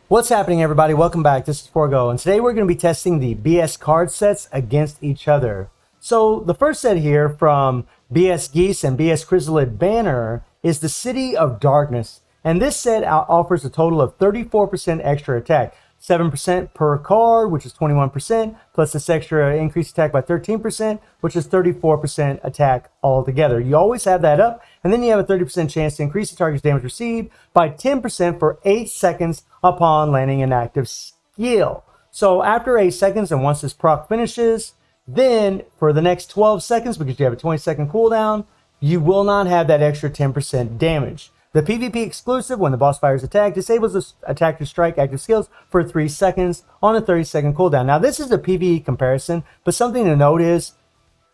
What's happening, everybody? Welcome back. This is Forgo, and today we're going to be testing the BS card sets against each other. So the first set here from BS Geese and BS Chrysalid Banner is the City of Darkness, and this set offers a total of 34% extra attack, 7% per card, which is 21%, plus this extra increased attack by 13%, which is 34% attack altogether. You always have that up, and then you have a 30% chance to increase the target's damage received by 10% for 8 seconds upon landing an active skill. So after 8 seconds, and once this proc finishes, then for the next 12 seconds, because you have a 20-second cooldown, you will not have that extra 10% damage. The PvP exclusive, when the boss fires attack, disables the attack to strike active skills for 3 seconds on a 30-second cooldown. Now, this is a PvE comparison, but something to note is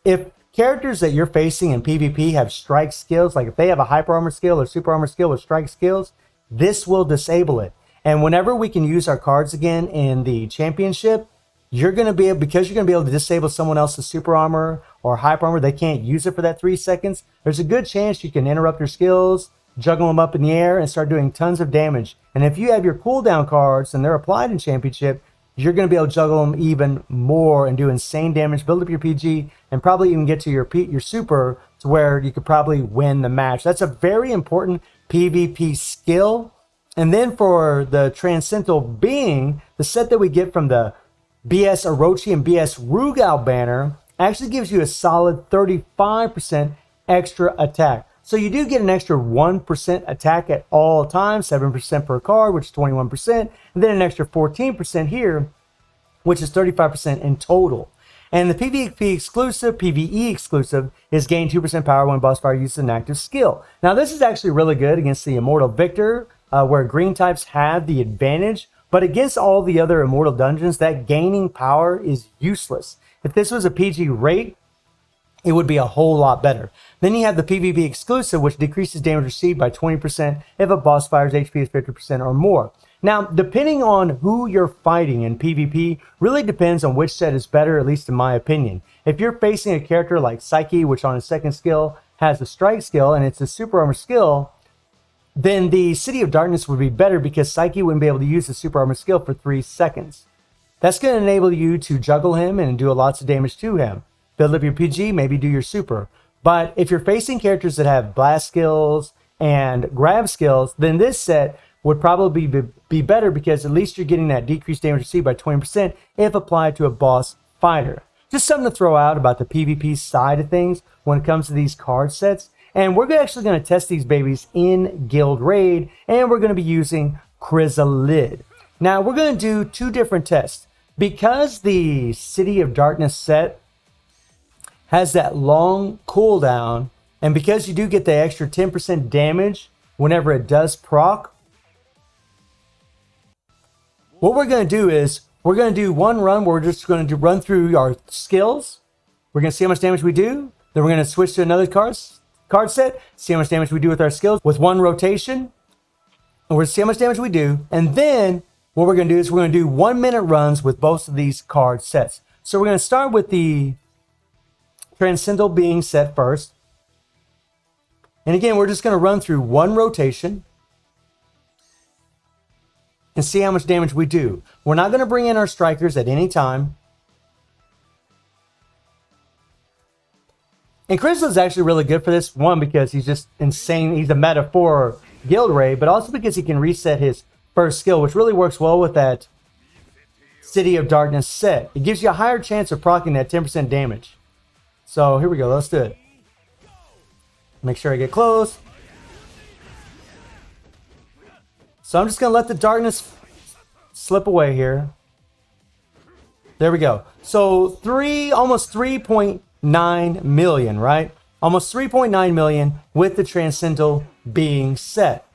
if characters that you're facing in PvP have strike skills, like if they have a hyper armor skill or super armor skill with strike skills, this will disable it. And whenever we can use our cards again in the championship, you're going to be able, because you're going to be able to disable someone else's super armor or hyper armor, they can't use it for that 3 seconds. There's a good chance you can interrupt your skills, juggle them up in the air, and start doing tons of damage. And if you have your cooldown cards and they're applied in championship, you're going to be able to juggle them even more and do insane damage, build up your PG, and probably even get to your super to where you could probably win the match. That's a very important PvP skill. And then for the Transcendental Being, the set that we get from the BS Orochi and BS Rugal banner actually gives you a solid 35% extra attack. So you do get an extra 1% attack at all times, 7% per card, which is 21%, and then an extra 14% here, which is 35% in total. And the PvP exclusive, PvE exclusive, is gain 2% power when boss fire uses an active skill. Now this is actually really good against the Immortal Victor, where green types have the advantage, but against all the other Immortal dungeons, that gaining power is useless. If this was a PG rate, it would be a whole lot better. Then you have the PvP exclusive, which decreases damage received by 20% if a boss fire's HP is 50% or more. Now, depending on who you're fighting in PvP, really depends on which set is better, at least in my opinion. If you're facing a character like Psyche, which on his second skill has a strike skill and it's a super armor skill, then the City of Darkness would be better because Psyche wouldn't be able to use the super armor skill for 3 seconds. That's going to enable you to juggle him and do lots of damage to him. Build up your PG, maybe do your super. But if you're facing characters that have blast skills and grab skills, then this set would probably be better because at least you're getting that decreased damage received by 20% if applied to a boss fighter. Just something to throw out about the PvP side of things when it comes to these card sets. And we're actually going to test these babies in Guild Raid, and we're going to be using Chrysalid. Now, we're going to do 2 different tests. Because the City of Darkness set has that long cooldown, and because you do get the extra 10% damage whenever it does proc, what we're going to do is we're going to do one run where we're just going to run through our skills. We're going to see how much damage we do. Then we're going to switch to another card set, see how much damage we do with our skills with one rotation, and we're going to see how much damage we do. And then what we're going to do is we're going to do 1-minute runs with both of these card sets. So we're going to start with the Transcendental Being set first. And again, we're just going to run through one rotation and see how much damage we do. We're not going to bring in our strikers at any time. And Chrysalid is actually really good for this. One, because he's just insane. He's a meta for Guild Raid, but also because he can reset his first skill, which really works well with that City of Darkness set. It gives you a higher chance of proccing that 10% damage. So here we go. Let's do it. Make sure I get close. So I'm just going to let the darkness slip away here. There we go. So almost 3.9 million, right? Almost 3.9 million with the Transcendental Being set.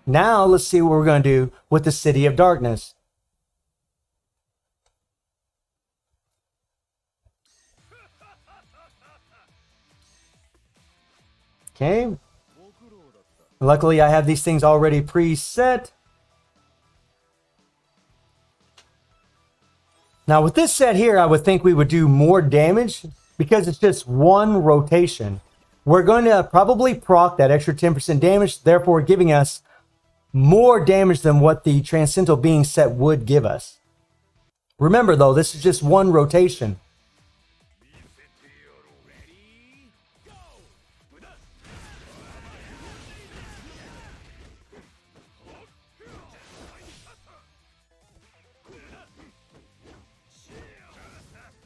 Now let's see what we're going to do with the City of Darkness. Okay. Luckily, I have these things already preset. Now, with this set here, I would think we would do more damage because it's just one rotation. We're going to probably proc that extra 10% damage, therefore giving us more damage than what the Transcendental Being set would give us. Remember though, this is just one rotation.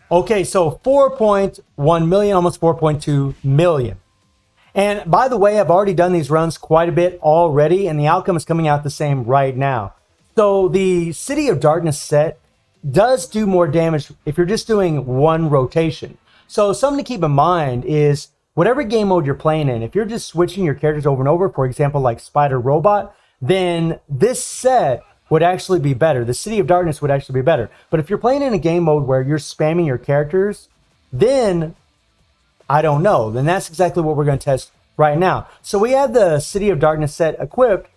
Okay, so 4.1 million, almost 4.2 million. And by the way, I've already done these runs quite a bit already, and the outcome is coming out the same right now. So the City of Darkness set does do more damage if you're just doing one rotation. So something to keep in mind is whatever game mode you're playing in, if you're just switching your characters over and over, for example, like Spider Robot, then this set would actually be better. The City of Darkness would actually be better. But if you're playing in a game mode where you're spamming your characters, then I don't know. Then that's exactly what we're going to test right now. So we have the City of Darkness set equipped.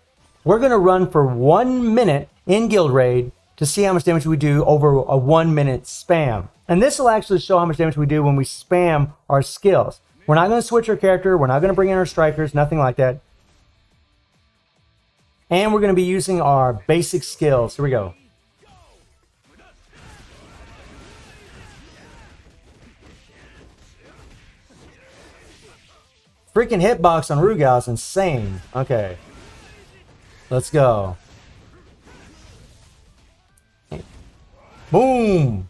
We're going to run for 1 minute in Guild Raid to see how much damage we do over a 1 minute spam. And this will actually show how much damage we do when we spam our skills. We're not going to switch our character. We're not going to bring in our strikers, nothing like that. And we're going to be using our basic skills. Here we go. Freaking hitbox on Rugal is insane. Okay. Let's go. Boom.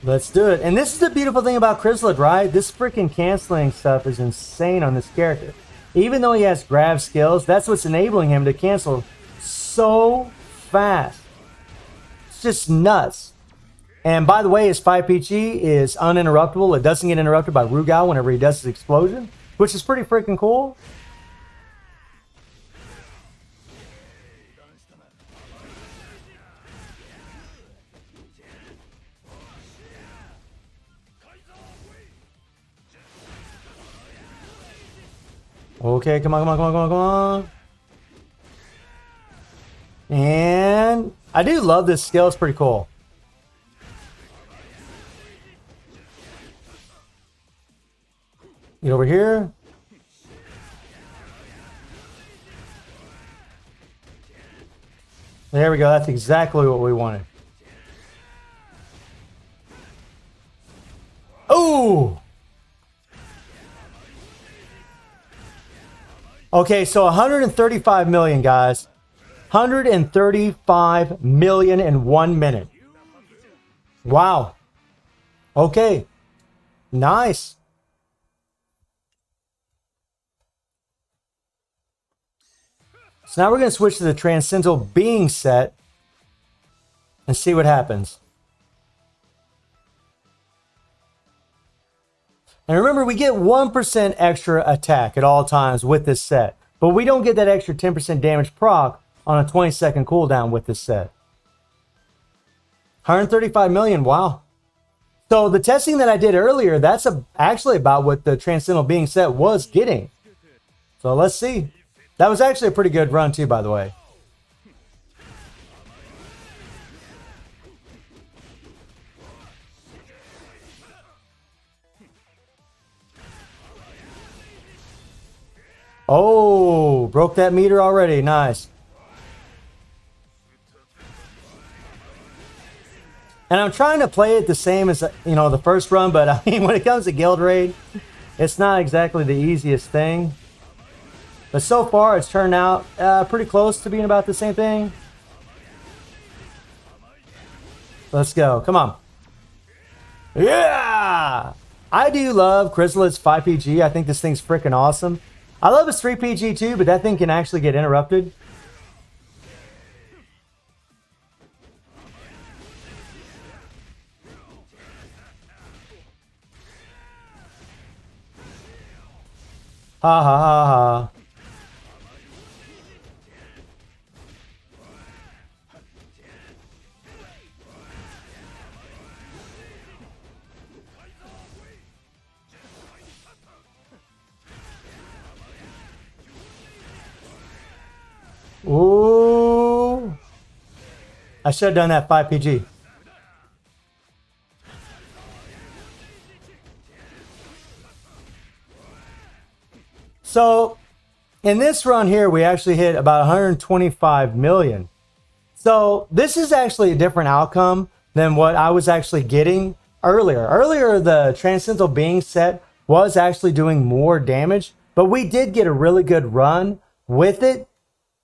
Let's do it. And this is the beautiful thing about Chrysalid, right? This freaking canceling stuff is insane on this character. Even though he has grab skills, that's what's enabling him to cancel so fast. It's just nuts. And by the way, his 5PG is uninterruptible. It doesn't get interrupted by Rugal whenever he does his explosion, which is pretty freaking cool. Okay, come on, come on, come on, come on, come on. And I do love this skill. It's pretty cool. Get over here. There we go. That's exactly what we wanted. Oh! Okay, so 135 million, guys. 135 million in 1 minute. Wow. Okay. Nice. So now we're going to switch to the Transcendental Being set and see what happens. And remember, we get 1% extra attack at all times with this set. But we don't get that extra 10% damage proc on a 20-second cooldown with this set. 135 million, wow. So the testing that I did earlier, that's actually about what the Transcendental Being set was getting. So let's see. That was actually a pretty good run too, by the way. Oh, broke that meter already. Nice. And I'm trying to play it the same as, the first run, but I mean, when it comes to Guild Raid, it's not exactly the easiest thing. But so far, it's turned out pretty close to being about the same thing. Let's go. Come on. Yeah! I do love Chrysalid's 5PG. I think this thing's freaking awesome. I love his 3PG too, but that thing can actually get interrupted. Ha ha ha ha. Ooh. I should have done that 5PG. So in this run here, we actually hit about 125 million. So this is actually a different outcome than what I was actually getting earlier. Earlier, the Transcendental Being set was actually doing more damage, but we did get a really good run with it.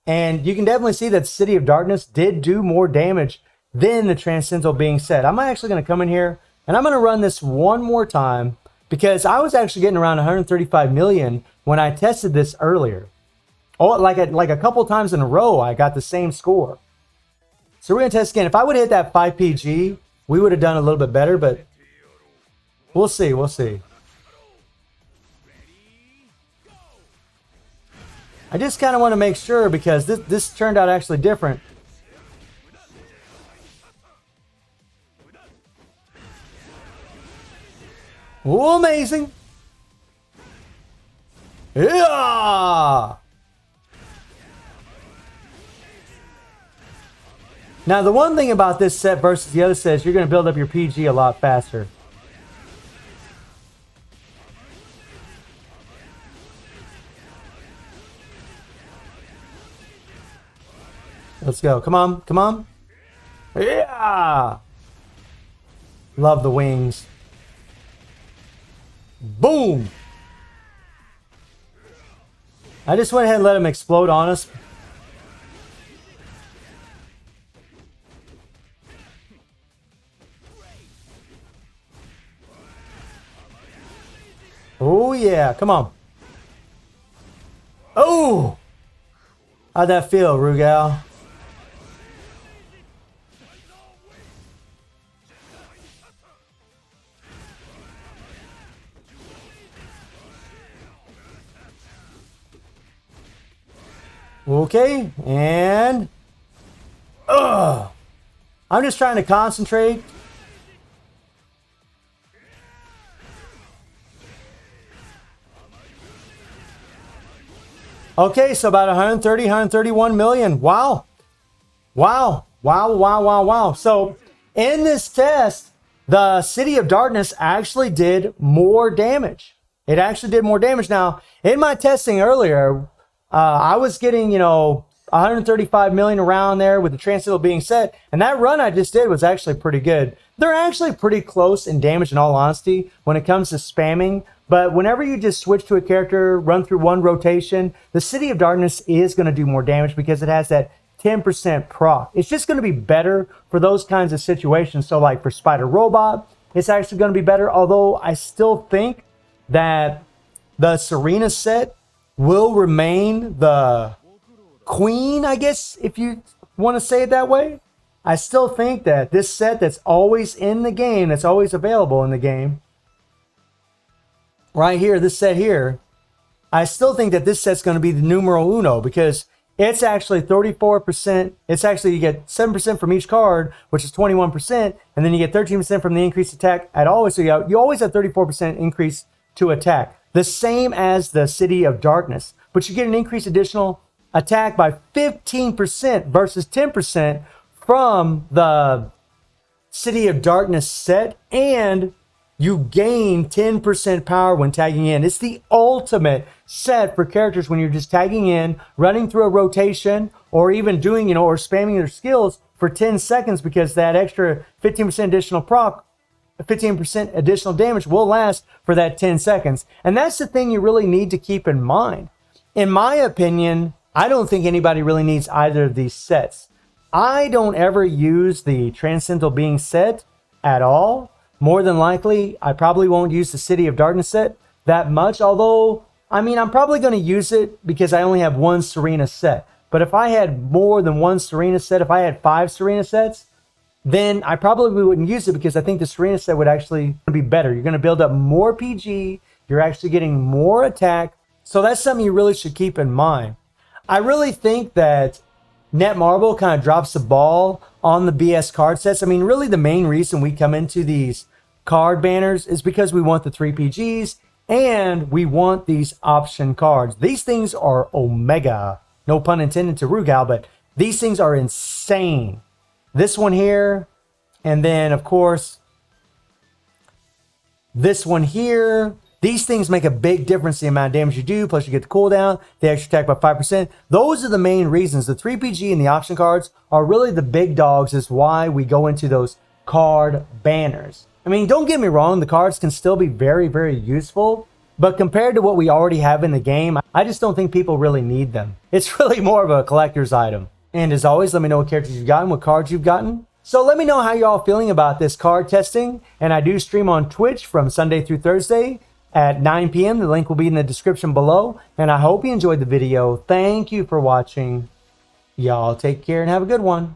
And you can definitely see that City of Darkness did do more damage than the Transcendental Being set. I'm actually going to come in here and I'm going to run this one more time because I was actually getting around 135 million when I tested this earlier. Oh, like a couple times in a row, I got the same score. So we're going to test again. If I would have hit that 5 PG, we would have done a little bit better, but we'll see. We'll see. I just kind of want to make sure because this turned out actually different. Oh, amazing. Yeah! Now, the one thing about this set versus the other set is you're going to build up your PG a lot faster. Let's go. Come on. Come on. Yeah! Love the wings. Boom! I just went ahead and let him explode on us. Oh, yeah. Come on. Oh! How'd that feel, Rugal? Okay, and... Ugh! I'm just trying to concentrate. Okay, so about 130, 131 million. Wow. Wow. Wow, wow, wow, wow. So in this test, the City of Darkness actually did more damage. It actually did more damage. Now, in my testing earlier, I was getting, 135 million around there with the Transcendental Being set. And that run I just did was actually pretty good. They're actually pretty close in damage, in all honesty, when it comes to spamming. But whenever you just switch to a character, run through one rotation, the City of Darkness is going to do more damage because it has that 10% proc. It's just going to be better for those kinds of situations. So like for Spider Robot, it's actually going to be better. Although I still think that the Serena set will remain the queen, I guess, if you want to say it that way. I still think that this set that's always in the game, that's always available in the game, right here, this set here, I still think that this set's going to be the numero uno because it's actually 34%. It's actually, you get 7% from each card, which is 21%, and then you get 13% from the increased attack at always. So you always have 34% increase to attack. The same as the City of Darkness, but you get an increased additional attack by 15% versus 10% from the City of Darkness set, and you gain 10% power when tagging in. It's the ultimate set for characters when you're just tagging in, running through a rotation, or even doing, or spamming their skills for 10 seconds because that extra 15% additional proc, 15% additional damage will last for that 10 seconds. And that's the thing you really need to keep in mind. In my opinion, I don't think anybody really needs either of these sets. I don't ever use the Transcendental Being set at all. More than likely, I probably won't use the City of Darkness set that much. Although, I'm probably going to use it because I only have one Serena set. But if I had more than one Serena set, if I had 5 Serena sets, then I probably wouldn't use it because I think the Serena set would actually be better. You're going to build up more PG. You're actually getting more attack. So that's something you really should keep in mind. I really think that Netmarble kind of drops the ball on the BS card sets. Really the main reason we come into these card banners is because we want the 3 PGs and we want these option cards. These things are omega. No pun intended to Rugal, but these things are insane. This one here, and then of course, this one here, These things make a big difference in the amount of damage you do, plus you get the cooldown, the extra attack by 5%. Those are the main reasons. The 3PG and the auction cards are really the big dogs, is why we go into those card banners. I mean, don't get me wrong, the cards can still be very, very useful, but compared to what we already have in the game, I just don't think people really need them. It's really more of a collector's item. And as always, let me know what characters you've gotten, what cards you've gotten. So let me know how y'all feeling about this card testing. And I do stream on Twitch from Sunday through Thursday at 9 p.m. The link will be in the description below. And I hope you enjoyed the video. Thank you for watching. Y'all take care and have a good one.